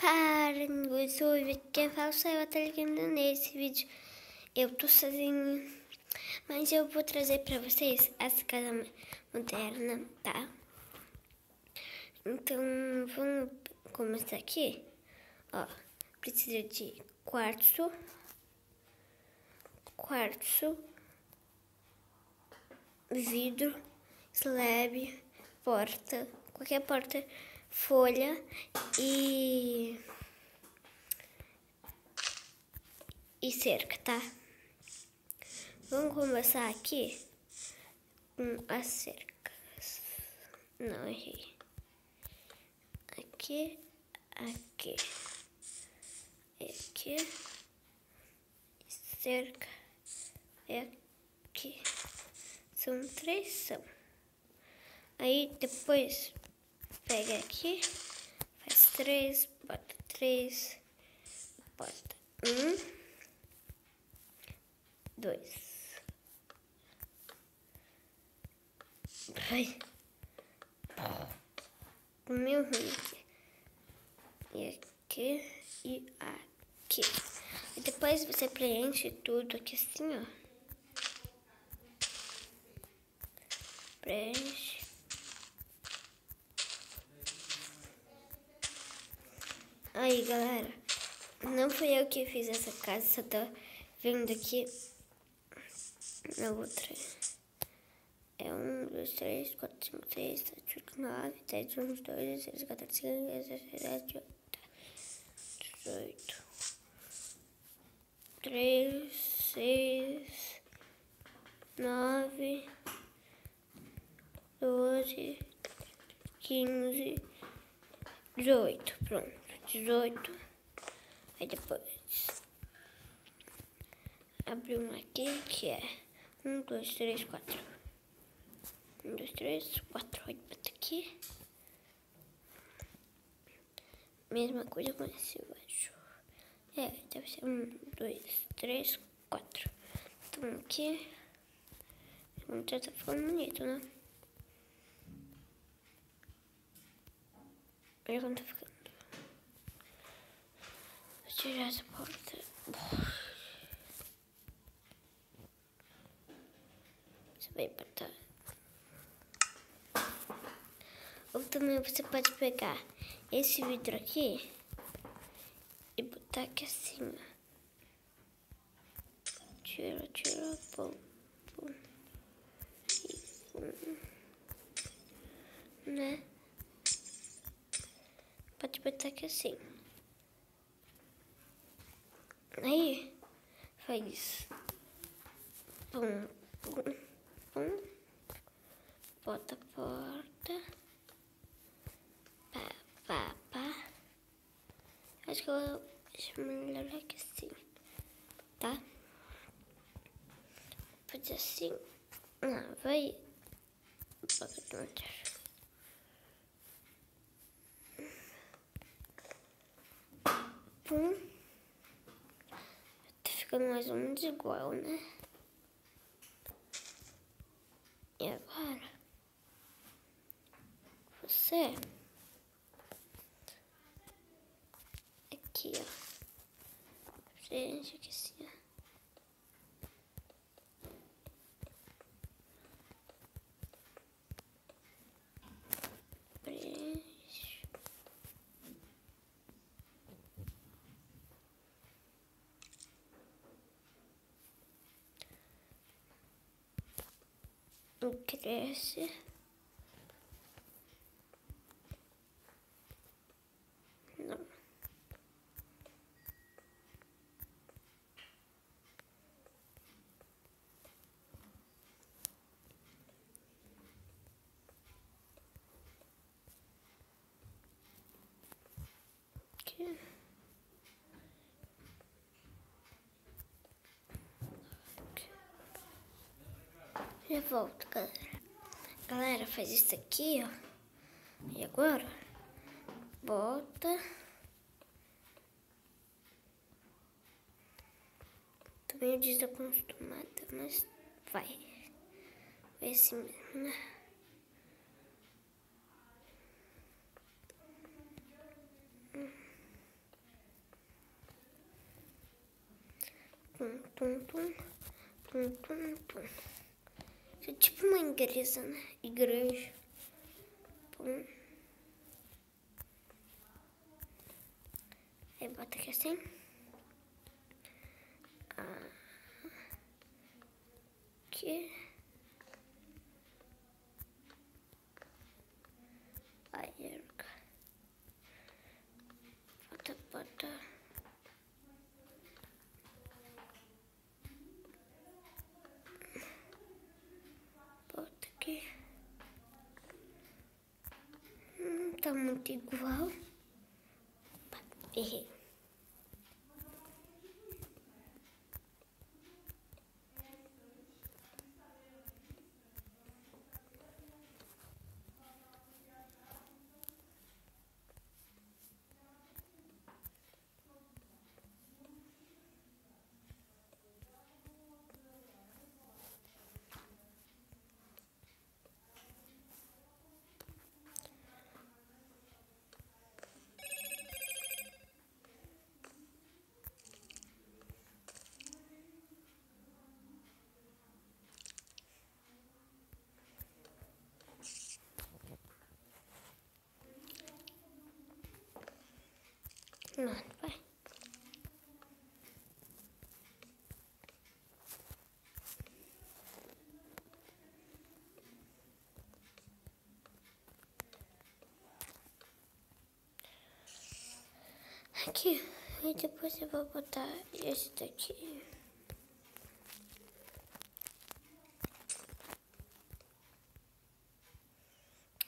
Karen, eu sou o vídeo quem fala, sou eu, tá ligando nesse vídeo. Eu tô sozinha, mas eu vou trazer pra vocês essa casa moderna, tá? Então, vamos começar aqui. Ó, precisa de quartzo, vidro, slab, porta, qualquer porta, folha e cerca, tá? Vamos começar aqui com as cercas. Não, errei. Aqui, cerca, aqui. São 3. Aí depois pega aqui, faz 3, bota 3, bota 1, 2. Ai, meu ruim aqui. E aqui e aqui. E depois você preenche tudo aqui assim, ó. Preenche. Aí, galera, não fui eu que fiz essa casa, só tô vendo aqui na outra. É 1, 2, 3, 4, 5, 6, 7, 8, 9, 10, 11, 12, 13, 14, 15, 16, 17, 18, 3, 6, 9, 12, 15, 18. Pronto, 18. Aí depois abre um aqui que é 1, 2, 3, 4. 1, 2, 3, 4. Aí bota aqui. Mesma coisa com esse baixo. Deve ser 1, 2, 3, 4. Então aqui. Já tá ficando bonito, né? Olha como tá ficando. Vou tirar essa porta. Você vai botar. Ou também você pode pegar esse vidro aqui e botar aqui assim, ó. Tira, pum, pum. E pum. Né? Pode botar aqui assim. Aí, faz pum, pum, pum. Bota a porta. Pá. Acho que eu vou deixar melhor aqui assim, tá? Fazer assim. Não, vai. Pum. Tá ficando mais ou menos igual, né? E agora? Você... Aqui, ó. Preenche aqui assim, ó. Preenche. Cresce. Não. Aqui. Já volto, galera. Galera, faz isso aqui, ó. E agora, bota. Tô meio desacostumada, mas vai. Vai assim mesmo, né? tum, tum, tum, tum, tum. Isso é tipo uma igreja, né? Igreja. Pum. Aí bota aqui assim. Aqui. Aí, bota. Bota aqui. Tá muito igual. Errei. Não, vai. Aqui. E depois eu vou botar esse daqui.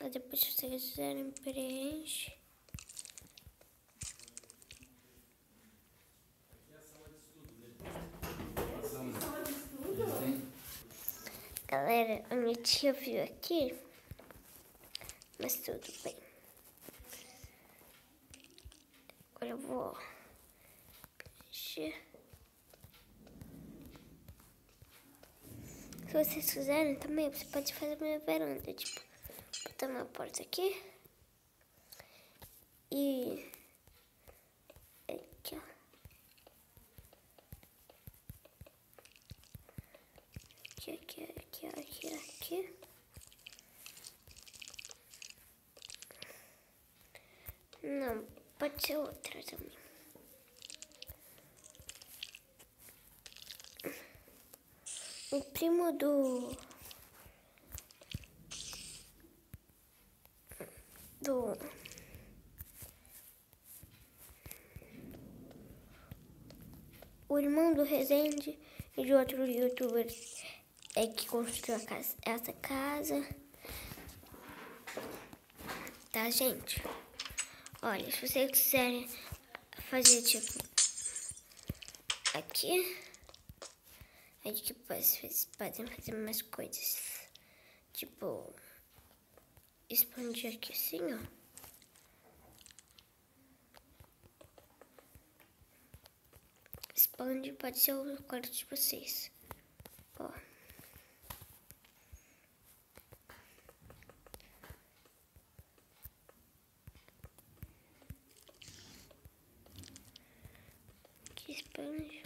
Aí depois, se vocês quiserem, preenche. Galera, a minha tia viu aqui, mas tudo bem. Agora eu vou preencher. Se vocês quiserem também, você pode fazer uma varanda, tipo, botar uma porta aqui. E aqui, ó. Aqui. Não, pode ser outra também. O primo o irmão do Resende e de outro youtuber que construiu essa casa. Tá, gente? Olha, se vocês quiserem fazer tipo aqui, a gente podem fazer mais coisas. Tipo, expandir aqui assim, ó. Expande, pode ser o quarto de vocês. Ó. Aqui expande.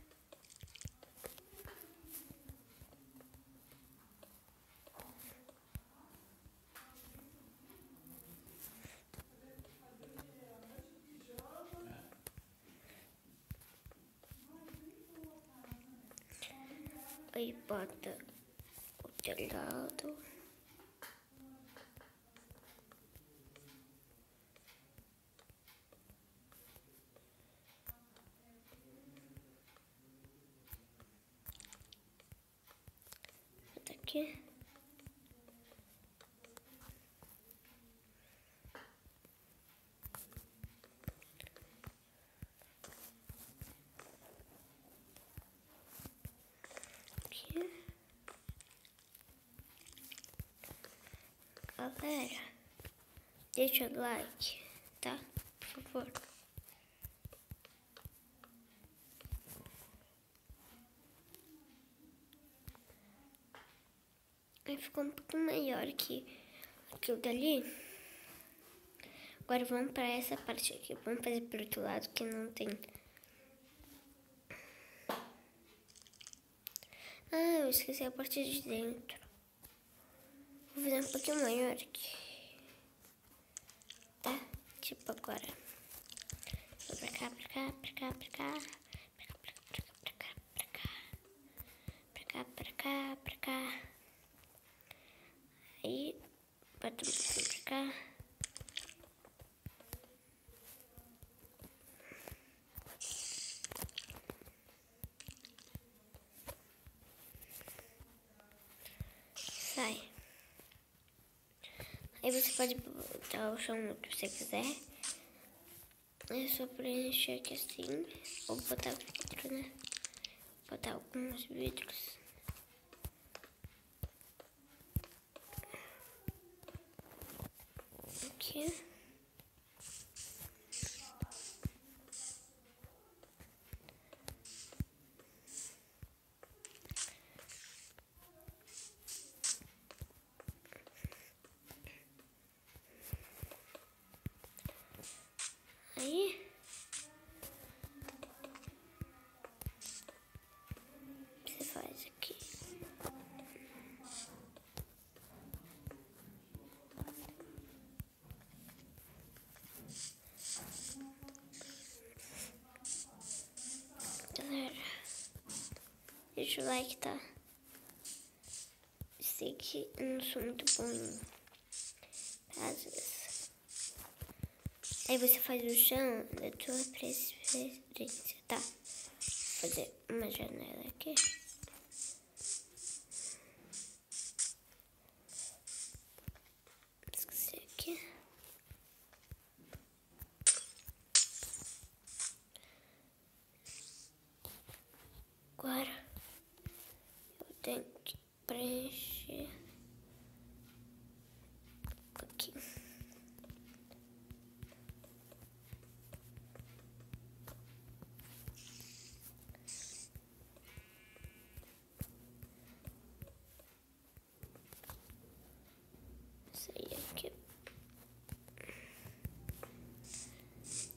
Aí bota o telhado. Bota aqui. Galera, deixa o like, tá? Por favor. Aí ficou um pouquinho maior que aquilo dali. Agora vamos para essa parte aqui. Vamos fazer pro outro lado que não tem. Ah, eu esqueci a parte de dentro. Vou fazer um pouquinho maior aqui. Tá? Tipo agora. Vou pra cá, pra cá, pra cá, pra cá. Pra cá, pra cá, pra cá, pra cá. Pra cá, pra cá, pra cá. Aí, bota um pouquinho pra cá. Sai. Aí você pode botar o chão que você quiser. É só preencher aqui assim. Ou botar vidro, né? Botar alguns vidros. Aqui. Aí. Você faz aqui. Galera, deixa o like, tá? Sei que eu não sou muito bom em casas. Aí você faz o chão da tua preferência, tá? Vou fazer uma janela aqui. Esqueci aqui. Agora eu tenho que preencher aqui. Isso aí aqui.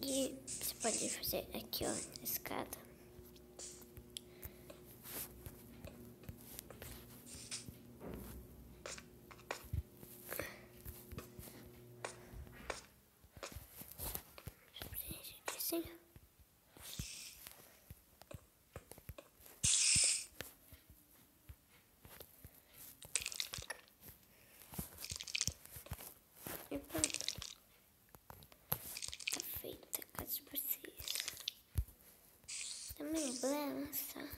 E você pode fazer aqui, ó, na escada. Assim. E pronto. Tá feita a casa de vocês. Também balança.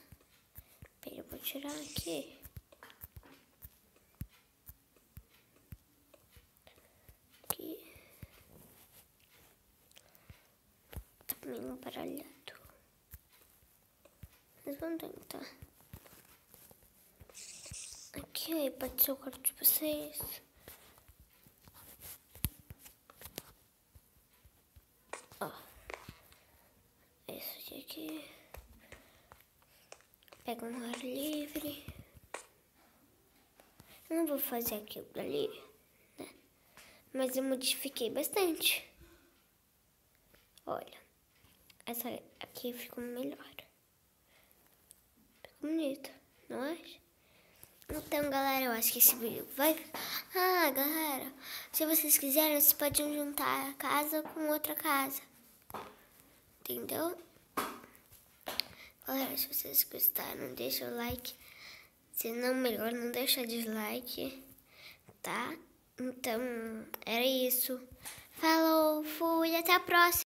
Pera, eu vou tirar aqui. Aqui. Tá meio baralhado. Mas vamos tentar. Aqui pode ser o quarto de vocês. Ó. Esse aqui. Pega um ar livre. Eu não vou fazer aquilo dali, né? Mas eu modifiquei bastante. Olha. Essa aqui ficou melhor. Ficou bonito, não acha? Então, galera, eu acho que esse vídeo vai... Ah, galera, se vocês quiserem, vocês podem juntar a casa com outra casa. Entendeu? Galera, se vocês gostaram, deixa o like. Se não, melhor não deixa dislike, tá? Então, era isso. Falou, fui, até a próxima.